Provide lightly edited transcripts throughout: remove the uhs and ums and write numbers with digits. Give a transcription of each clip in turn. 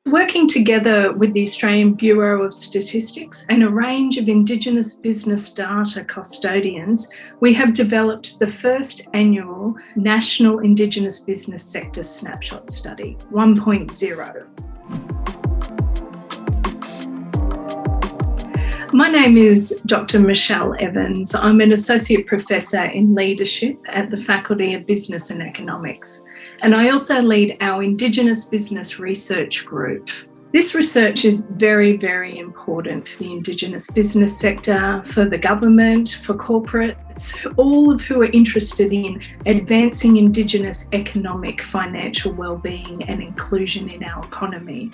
Working together with the Australian Bureau of Statistics and a range of Indigenous business data custodians, we have developed the first annual National Indigenous Business Sector Snapshot Study 1.0. My name is Dr. Michelle Evans. I'm an Associate Professor in Leadership at the Faculty of Business and Economics, and I also lead our Indigenous Business Research Group. This research is very, very important for the Indigenous business sector, for the government, for corporates, all of who are interested in advancing Indigenous economic, financial wellbeing and inclusion in our economy.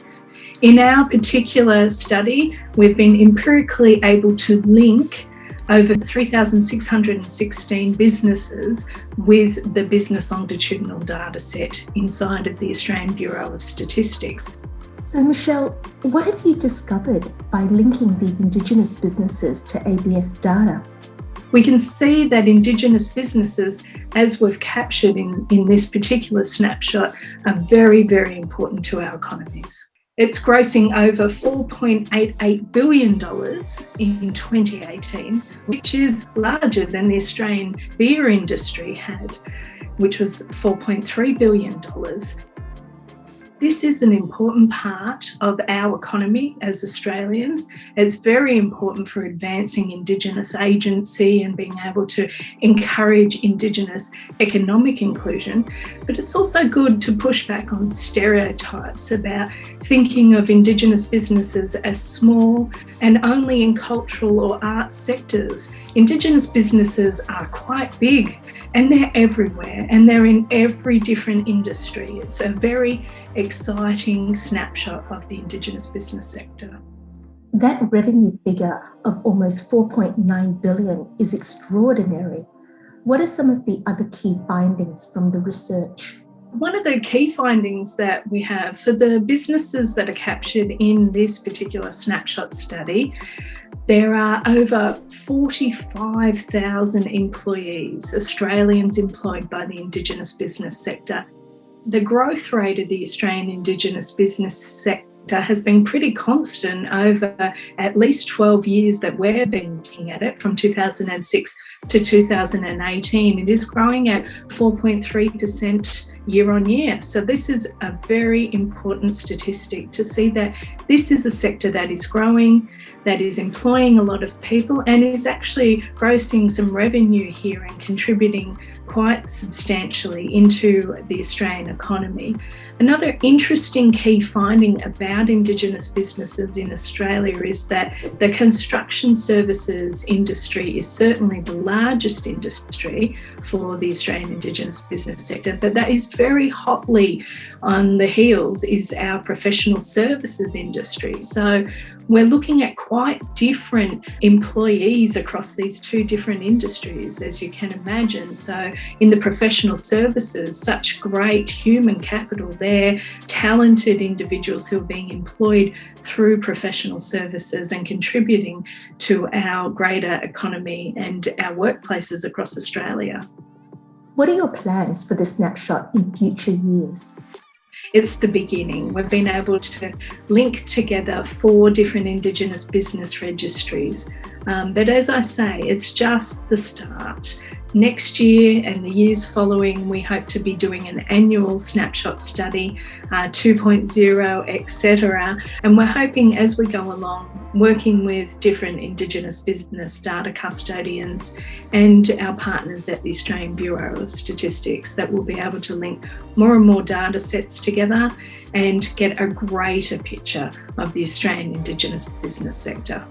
In our particular study, we've been empirically able to link over 3,616 businesses with the business longitudinal data set inside of the Australian Bureau of Statistics. So Michelle, what have you discovered by linking these Indigenous businesses to ABS data? We can see that Indigenous businesses, as we've captured in this particular snapshot, are very, very important to our economies. It's grossing over $4.88 billion in 2018, which is larger than the Australian beer industry had, which was $4.3 billion. This is an important part of our economy as Australians. It's very important for advancing Indigenous agency and being able to encourage Indigenous economic inclusion. But it's also good to push back on stereotypes about thinking of Indigenous businesses as small and only in cultural or arts sectors. Indigenous businesses are quite big and they're everywhere and they're in every different industry. It's a very exciting snapshot of the Indigenous business sector. That revenue figure of almost $4.9 billion is extraordinary. What are some of the other key findings from the research? One of the key findings that we have for the businesses that are captured in this particular snapshot study, there are over 45,000 employees, Australians employed by the Indigenous business sector. The growth rate of the Australian Indigenous business sector has been pretty constant over at least 12 years that we've been looking at it, from 2006 to 2018. It is growing at 4.3% year on year. So this is a very important statistic to see that this is a sector that is growing, that is employing a lot of people and is actually grossing some revenue here and contributing quite substantially into the Australian economy. Another interesting key finding about Indigenous businesses in Australia is that the construction services industry is certainly the largest industry for the Australian Indigenous business sector, but that is very hotly on the heels is our professional services industry. So we're looking at quite different employees across these two different industries, as you can imagine. So in the professional services, such great human capital there, talented individuals who are being employed through professional services and contributing to our greater economy and our workplaces across Australia. What are your plans for the snapshot in future years? It's the beginning. We've been able to link together 4 different Indigenous business registries. But as I say, it's just the start. Next year and the years following, we hope to be doing an annual snapshot study, 2.0, etc. And we're hoping as we go along, working with different Indigenous business data custodians and our partners at the Australian Bureau of Statistics, that we'll be able to link more and more data sets together and get a greater picture of the Australian Indigenous business sector.